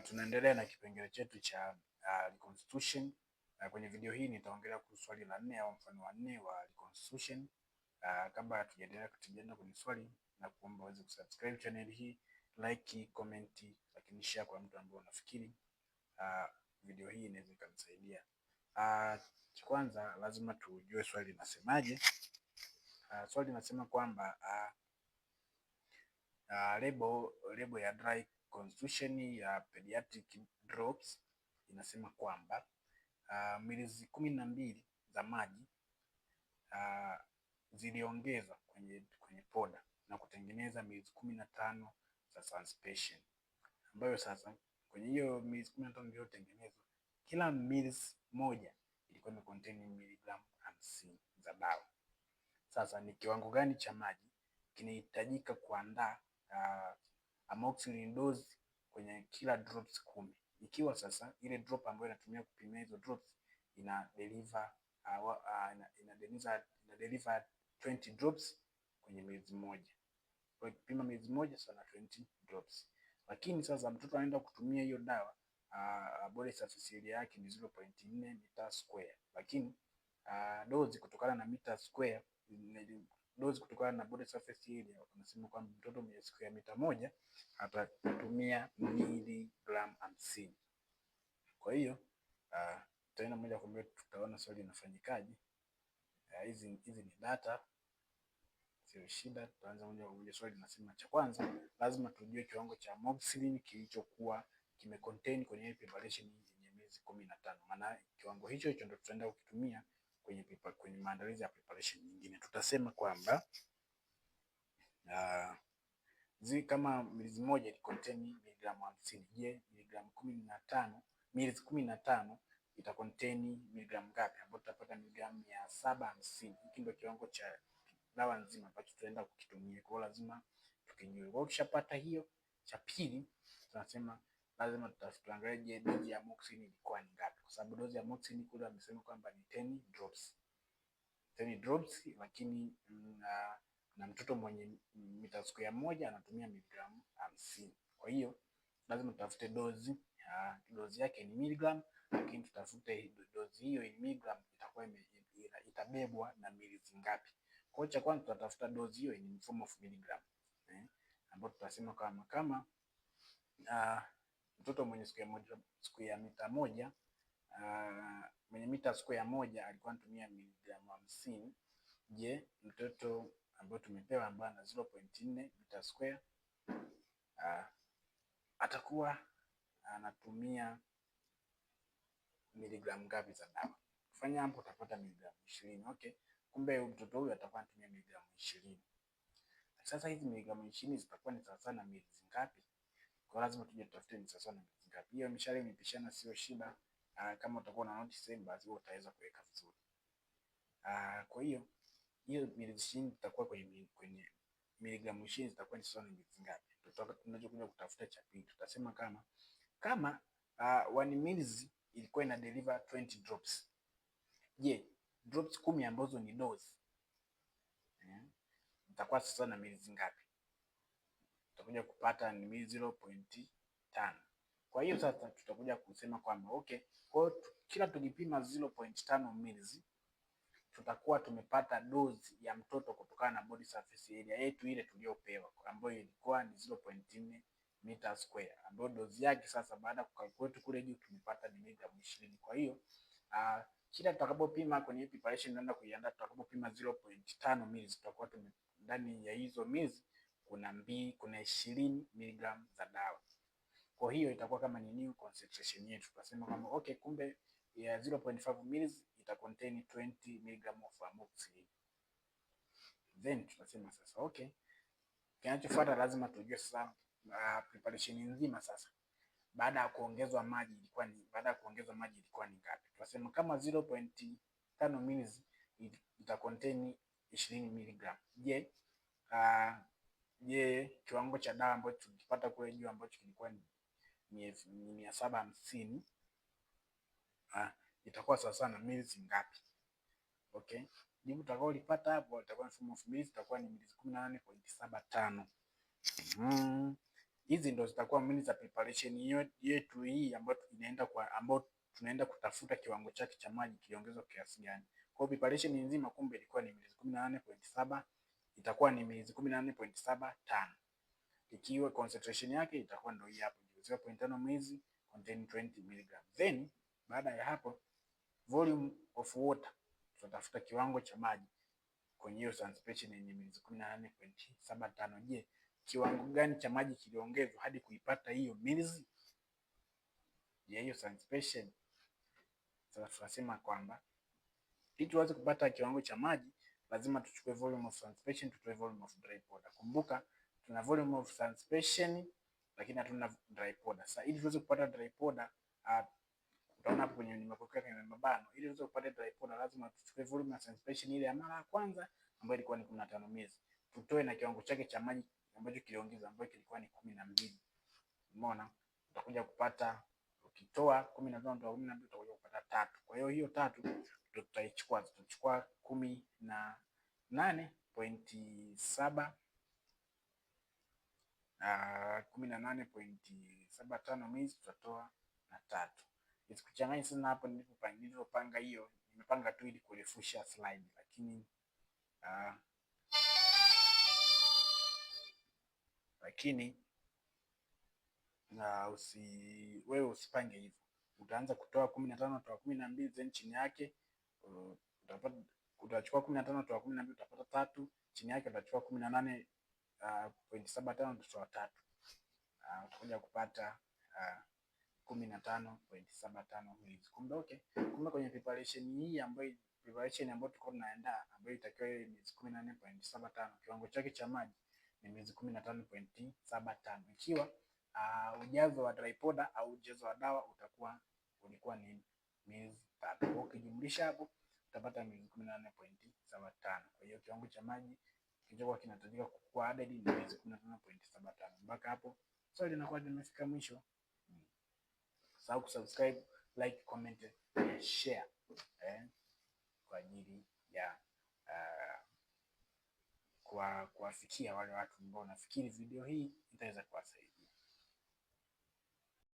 Tunaendelea na kipengele chetu cha reconstitution. Kwenye video hii nitaongelea kuhusu swali la 4 au mfano wa 4 wa reconstitution. Kabla hatujaendelea kwenye swali, na kuomba uweze kusubscribe channel hii, like, comment, lakini share kwa mtu ambaye unafikiri video hii inaweza kumsaidia. Kwanza lazima tujue swali linasemaje. Swali linasema kwamba lebo ya dry constitution ya pediatric drops inasema kwamba mililita 12 za maji ziliongezwa kwenye poda na kutengeneza mililita 15 za suspension, ambayo sasa kwenye hiyo mililita 15 iliyotengenezwa, kila mililita moja ilikuwa imecontain miligramu 50 za dawa. Sasa ni kiwango gani cha maji kinahitajika kuandaa amoxicillin dose kwenye kila drops 10? Ikiwa sasa ile drop ambayo inatumia kupimia hizo drops ina deliver 20 drops kwenye mililita moja. Kwa hiyo kupima mililita moja sana 20 drops. Lakini sasa mtoto anaenda kutumia hiyo dawa, body surface area yake ni 0.4 meter square. Lakini dozi kutokana na meter square, dozi kutokana na body surface area, wanasema kwamba mtoto mwenye square mita moja atatumia miligramu 50. Kwa hiyo tutaenda moja kwa moja tutaona swali linafanyikaje. Hizi ni data, sio shida. Tutaanza moja kwa moja. Swali linasema, cha kwanza lazima tujue kiwango cha amoxicillin kilichokuwa kimecontain kwenye ile preparation yenye miezi 15. Maana kiwango hicho ndio tutaenda kukitumia kwenye maandalizi ya preparation nyingine. Tutasema kwamba kama mililita moja ili contain miligramu 50, je, miligramu 15, mililita 15 ita contain miligramu ngapi? Hapo tutapata miligramu 750. Hiki ndio kiwango cha dawa nzima ambacho tutaenda kukitumia. Kwa hiyo lazima tukijue. Kwa ukishapata hiyo, cha pili tunasema lazima tuangalie, je, dozi ya amoxicillin ilikuwa ni ngapi? Kwa sababu dozi ya amoxicillin kule amesema kwamba ni 10 drops. 10 drops, lakini na mtoto mwenye mita square moja anatumia miligramu 50. Kwa hiyo lazima tutafute dozi. Dozi yake ni miligramu, lakini tutafute dozi hiyo in miligramu itakuwa itabebwa na mililita ngapi. Kwa hiyo cha kwanza tutatafuta dozi hiyo in form of miligramu, ambapo tutasema kama mtoto mwenye square mita moja, mwenye mita square moja alikuwa anatumia miligramu 50. Je, mtoto ambaye tumepewa ambaye ana 0.4 mita square atakuwa anatumia miligramu ngapi za dawa? Kufanya hapo utapata miligramu 20. Okay, kumbe mtoto huyu atakuwa anatumia miligramu 20. Sasa hizi miligramu 20 zitakuwa ni sawa na mililita ngapi? Kwa lazima tuje tutafute ni sawa na mililita ngapi. Hiyo mishale imepishana, sio shida. Kama utakuwa na note same, basi utaweza kuweka vizuri. Kwa hiyo mililita 20 itakuwa kwenye miligramu 20 zitakuwa ni sawa na mililita ngapi? Tunachokuja kutafuta cha pili, tutasema kama 1 ml ilikuwa ina deliver 20 drops. Je, drops 10 ambazo ni dose itakuwa sawa na mililita ngapi? Tutakuja kupata ni mililita 0.5. Kwa hiyo sasa tutakuja kusema kwamba okay, kwa kila tukipima 0.5 ml tutakuwa tumepata dozi ya mtoto kutokana na body surface area yetu ile tuliyopewa, ambayo ilikuwa ni 0.4 meter square, ambayo dozi yake sasa baada ya kukalkulate kule juu tumepata ni miligramu 20. Kwa hiyo kila tutakapopima kwenye preparation naenda kuiandaa, tutakapopima 0.5 ml tutakuwa ndani ya hizo ml kuna 20 miligramu za dawa. Kwa hiyo itakuwa kama ni new concentration yetu. Tutasema kwamba okay, kumbe ya 0.5 ml ita contain 20 mg of amoxicillin. Then tunasema sasa okay, kinachofuata lazima tujue sasa preparation nzima sasa baada ya kuongezwa maji ilikuwa ni ngapi? Tunasema kama 0.5 ml ita contain 20 mg. Je, kiwango cha dawa ambacho tulipata kule juu ambacho kilikuwa ni 750 itakuwa sawa na mililita ngapi? Okay, jibu utakaolipata hapo itakuwa ni form of mililita, itakuwa ni mililita 18.75. Hizi ndo zitakuwa minutes za preparation yetu hii ambayo tunaenda kutafuta kiwango chake cha maji kiongezwa kiasi gani. Kwa preparation nzima kumbe ilikuwa ni mililita 18.7, itakuwa ni mililita 18.75. Ikiwa concentration yake itakuwa ndio hii hapo 0.5 ml contain 20 mg. Then baada ya hapo volume of water tutatafuta kiwango cha maji kwenye hiyo suspension yenye mililita 18.75. Je, kiwango gani cha maji kiliongezwa hadi kuipata hiyo mililita ya hiyo suspension? Sasa tunasema kwamba ili tuweze kupata kiwango cha maji lazima tuchukue volume of suspension, tutoe volume of dry powder. Kumbuka tuna volume of suspension lakini hatuna dry powder. Sasa ili tuweze kupata dry powder, utaona hapo kwenye nimepokea kwenye mabano, ili tuweze kupata dry powder lazima tuchukue volume ya suspension ile ya mara ya kwanza ambayo ilikuwa ni 15 ml. Tutoe na kiwango chake cha maji ambacho kiliongezwa ambacho kilikuwa ni 12. Umeona? Utakuja kupata, ukitoa 15 toa 12 utakuja kupata 3. Kwa hiyo hiyo 3 ndio tutachukua 18.7 18.75 ml tutatoa na 3. Isikuchanganye sana hapo nilipopanga hiyo, nimepanga tu ili kurefusha slide, lakini wewe usipange hivyo. Utaanza kutoa 15 toa 12, then chini yake utachukua 15 toa 12 utapata 3, chini yake utachukua 18.75 utatoa 3. Utakuja kupata 15.75 ml. Kumbe kwenye preparation hii ambayo tulikuwa tunaandaa ambayo itakiwa ni 18.75, kiwango chake cha maji ni 15.75. Ikiwa ujazo wa dry powder au ujazo wa dawa ulikuwa ni ml 3. Ukijumlisha hapo utapata ml 18.75. Kwa hiyo kiwango cha maji kilichokuwa kinahitajika kwa added ni ml 15.75. Mpaka hapo swali linakuwa limefika mwisho. Usisahau kusubscribe, like, comment na share kwa ajili ya kuwafikia wale watu ambao nafikiri video hii itaweza kuwasaidia.